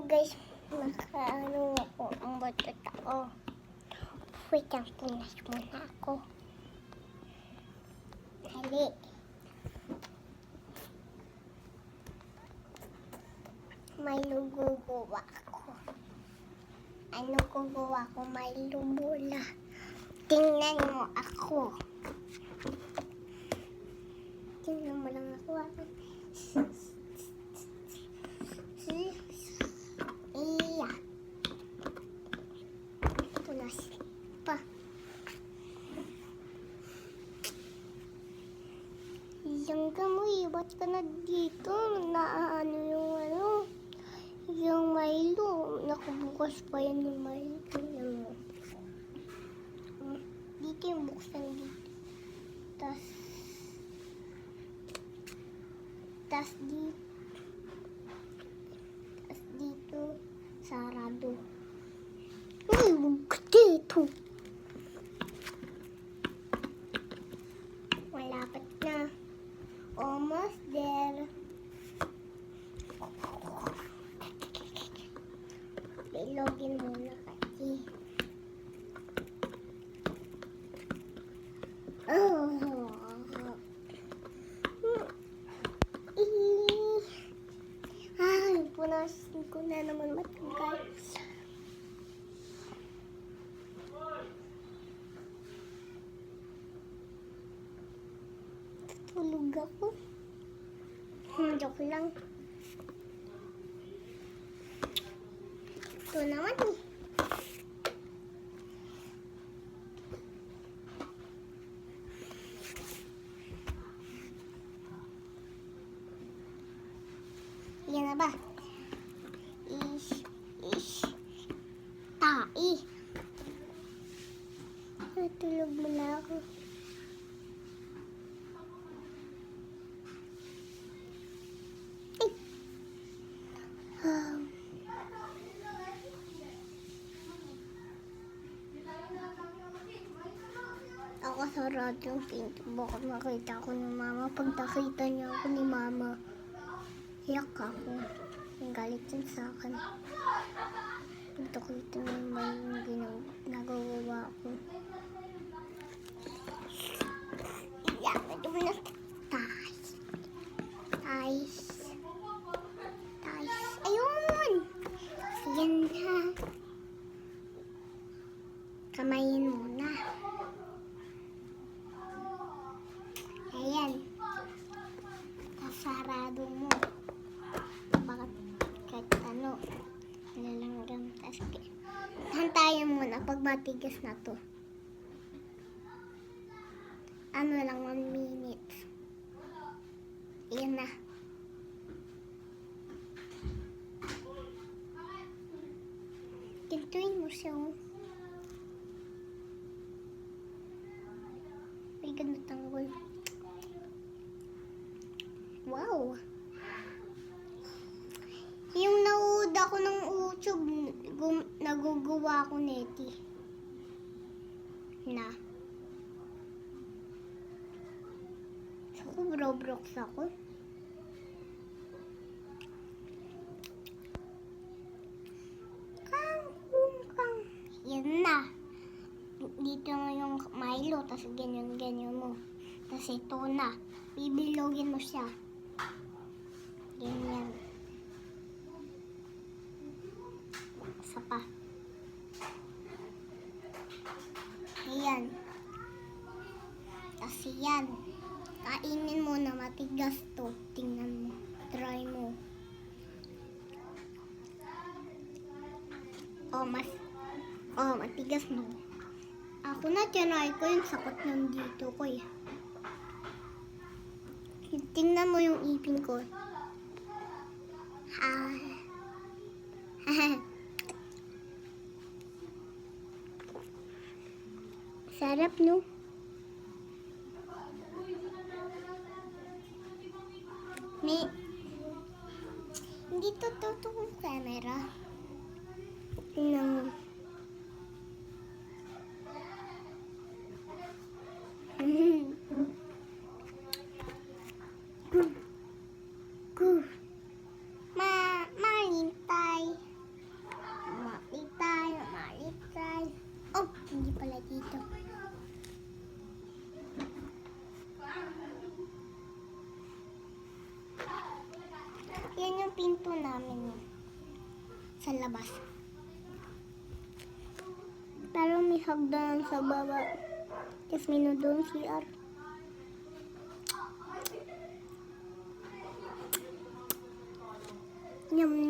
guys, makaano ako ang bato tao. Wait lang, punas muna ako. Dali. May lugugawa ako. Ano gugawa ko? May lumula. Tingnan mo ako. Tingnan mo lang ako. Iya. Punas pa. Yang kamoy, ba't ka na dito? Naano yung Milo. Nakabukas pa yan yung Milo. Tingnan mo. Dito yung buksan dito. Tas dito, sarado. Uy, huwag ka dito. Malapit na. Almost there. Ilogin muna kasi. Punasin ko na naman matagal. Tulog ako. Joke lang. Ito naman eh. Yan na ba? Tai. Natulog mo na ako. Ako sarado yung pinto. Bakit makita ko ni mama? Pag nakita niya ako ni mama, iyak ako. Ang galit yun sa akin. Pag nakita niya yung nagagawa ko. Iyak na doon na. Tais. Ayun! Yan na. Kamayin mo na. Ayan. Kasarado mo. Bakit kahit ano. Nalanggam. Hantayan mo na pag matigas na to. Ano lang, 1 minute. Ayan na. Tintuin mo siya. May ganda tanggol. Wow! Yung nauud ako ng YouTube, nagugawa ko neti. Na. So, Roblox ako. Yan na. Dito mo yung Milo, tapos ganyan mo. Tapos ito na. Bibilogin mo siya. Ganyan. Isa pa. Ayan. Tapos yan. Kainin mo na matigas to. Tingnan mo. Try mo. Matigas no. Ako na tinry ko yung sakot ng dito ko eh. Tingnan mo yung ipin ko. Sarap no? Hindi to yung camera. Tingnan mo. Mahintay. yung pinto namin sa labas. Pero may hagdan sa baba. Tapos may doon CR. Yum,